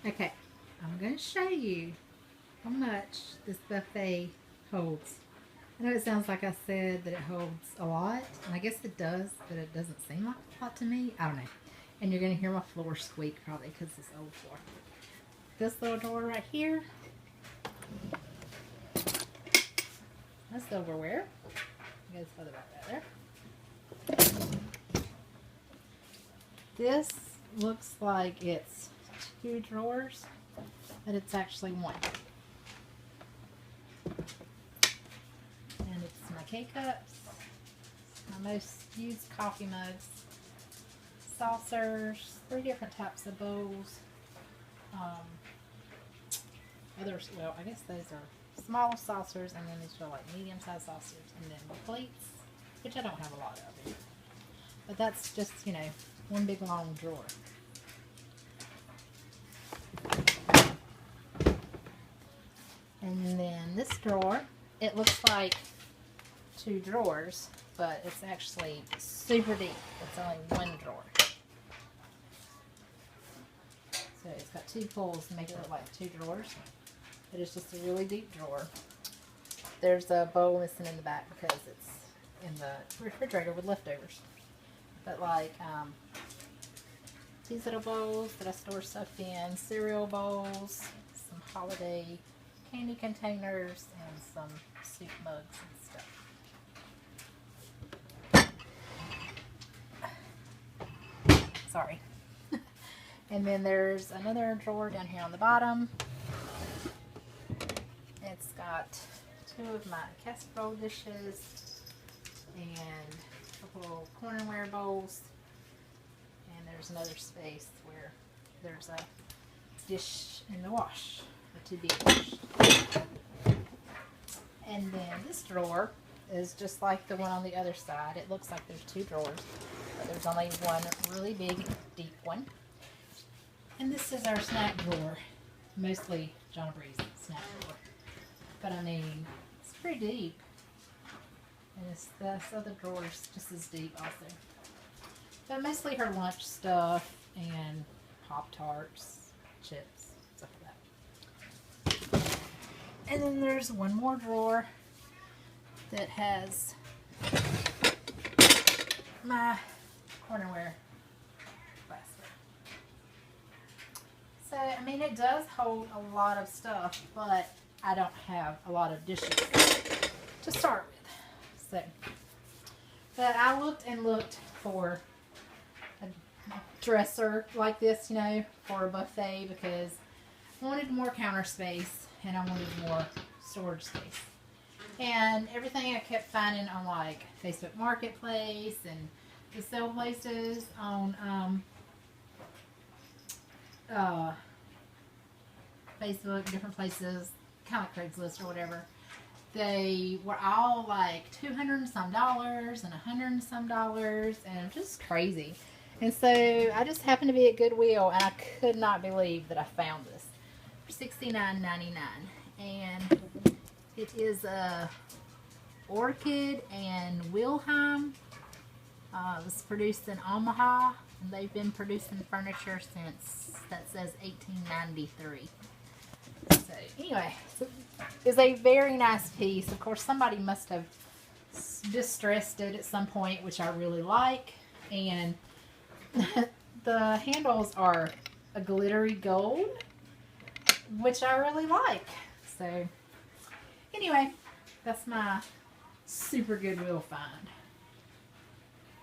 Okay, I'm going to show you how much this buffet holds. I know it sounds like I said that it holds a lot, and I guess it does, but it doesn't seem like a lot to me. I don't know. And you're going to hear my floor squeak probably because it's old floor. This little drawer right here, that's silverware. You guys put it back there. This looks like it's 2 drawers, but it's actually 1. And it's my K-cups, my most used coffee mugs, saucers, 3 different types of bowls. Others, well, I guess those are small saucers, and then these are like medium-sized saucers, and then plates, which I don't have a lot of here. But that's just, you know, one big long drawer. And then this drawer, it looks like 2 drawers, but it's actually super deep. It's only 1 drawer. So it's got 2 pulls to make it look like 2 drawers. But it's just a really deep drawer. There's a bowl missing in the back because it's in the refrigerator with leftovers. But like these little bowls that I store stuff in, cereal bowls, some holiday candy containers, and some soup mugs and stuff. Sorry. And then there's another drawer down here on the bottom. It's got 2 of my casserole dishes and a couple cornerware bowls. And there's another space where there's a dish in the wash, to be washed. And then this drawer is just like the one on the other side. It looks like there's 2 drawers, but there's only one really big, deep one. And this is our snack drawer, mostly John Bree's snack drawer. But I mean, it's pretty deep. And this other drawer is just as deep also. But mostly her lunch stuff and Pop-Tarts, chips, stuff like that. And then there's one more drawer that has my cornerware glassware. So, I mean, it does hold a lot of stuff, but I don't have a lot of dishes to start with. So, but I looked and looked for a dresser like this, you know, for a buffet because I wanted more counter space and I wanted more storage space. And everything I kept finding on like Facebook Marketplace and the sale places on Facebook, different places, kind of Craigslist or whatever, they were all like $200 and some and $100 and some, and just crazy. And so I just happened to be at Goodwill, and I could not believe that I found this for $69.99. And it is a Orchid and Wilhelm. It was produced in Omaha, and they've been producing furniture since, that says 1893. So anyway, it's a very nice piece. Of course, somebody must have distressed it at some point, which I really like. And the handles are a glittery gold, which I really like. So anyway, that's my super Goodwill find.